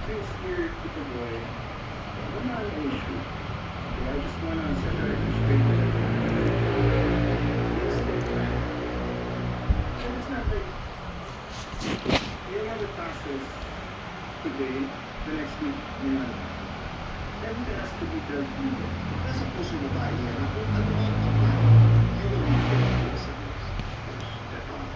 Since you're Tito Boy, wala na an issue. Okay, I just wanna set the record straight with everyone. It's different. So it's not like you'll have the taxes today, the next week, you know. Everything has to be dealt with. Nasa puso mo ba iyan na kung ano ang ama, you will be faithful to the siblings? That's all.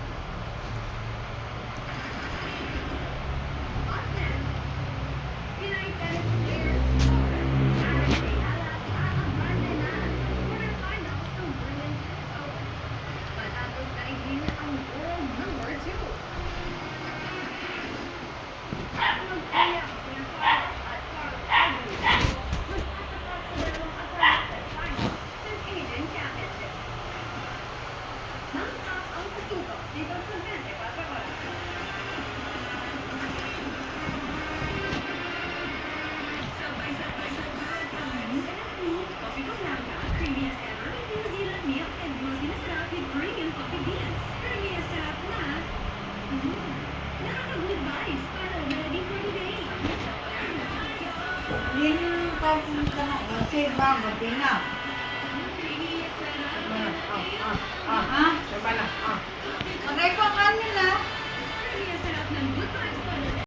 Yun yung pagpunta na, kasi ba, gabi na.